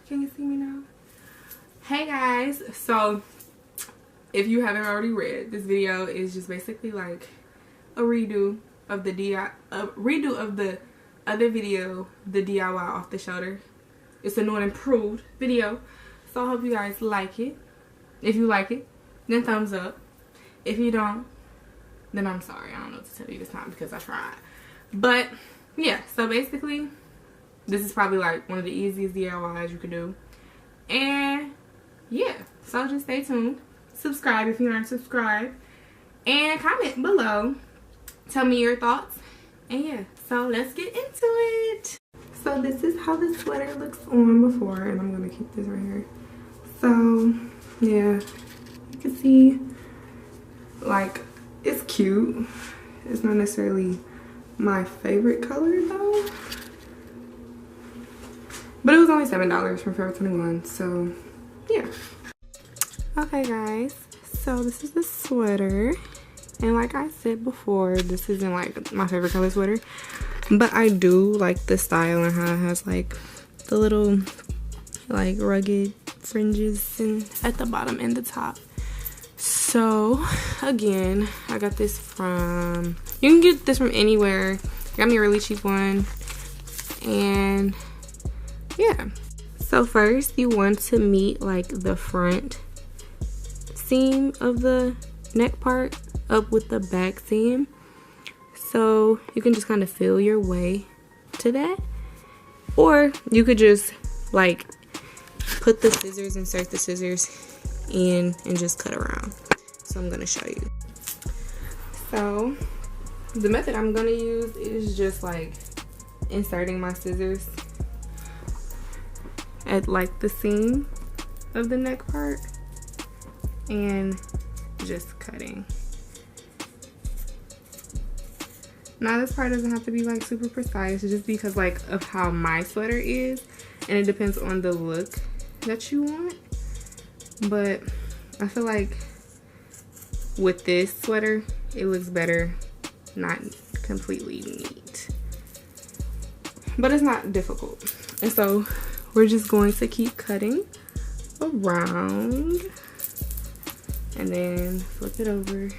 Can you see me now? Hey guys, so if you haven't already read, this video is just basically like a redo of the other video, the DIY off the shoulder. It's a new and improved video, so I hope you guys like it. If you like it, then thumbs up. If you don't, then I'm sorry. I don't know what to tell you this time because I tried. But yeah, so basically this is probably like one of the easiest DIYs you could do. And yeah, so just stay tuned. Subscribe if you aren't subscribed. And comment below. Tell me your thoughts. And yeah, so let's get into it. So this is how the sweater looks on before. And I'm going to keep this right here. So yeah, you can see like it's cute. It's not necessarily my favorite color though. But it was only $7 from Forever 21, so yeah. Okay guys, so this is the sweater. And like I said before, this isn't like my favorite color sweater. But I do like the style and how it has like the little like rugged fringes and at the bottom and the top. So again, I got this from, you can get this from anywhere. Got me a really cheap one. And yeah, so first you want to meet like the front seam of the neck part up with the back seam. So you can just kind of feel your way to that, or you could just like put the scissors, insert the scissors in and just cut around. So I'm gonna show you. So the method I'm gonna use is just like inserting my scissors at like the seam of the neck part and just cutting. Now this part doesn't have to be like super precise, just because like of how my sweater is, and it depends on the look that you want. But I feel like with this sweater it looks better not completely neat, but it's not difficult. And so we're just going to keep cutting around and then flip it over.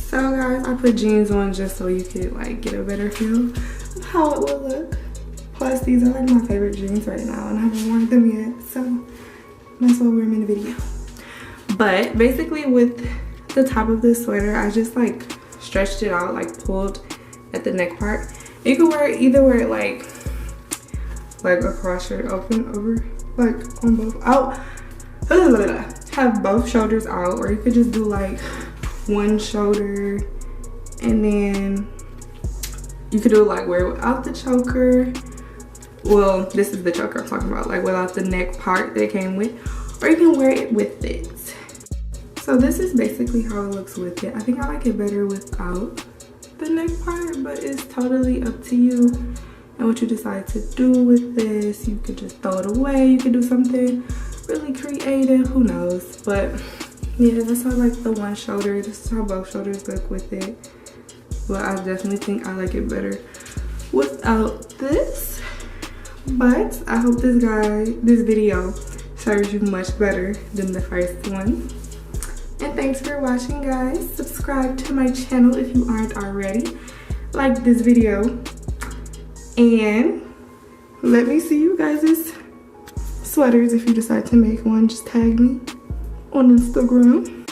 So guys, I put jeans on just so you could like get a better feel of how it would look. Plus these are like my favorite jeans right now and I haven't worn them yet, so that's why we're in the video. But basically with the top of this sweater, I just like stretched it out, like pulled at the neck part. You can wear it either wear it like across your open over, like on both out, have both shoulders out, or you could just do like one shoulder, and then you could do like wear it without the choker. Well, this is the choker I'm talking about, like without the neck part that it came with, or you can wear it with it. So this is basically how it looks with it. I think I like it better without the neck part, but it's totally up to you and what you decide to do with this. You could just throw it away, you could do something really creative, who knows. But yeah, that's how like the one shoulder, this is how both shoulders look with it. But I definitely think I like it better without this. But I hope this video serves you much better than the first one. And thanks for watching guys. Subscribe to my channel if you aren't already. Like this video. And let me see you guys' sweaters if you decide to make one. Just tag me on Instagram.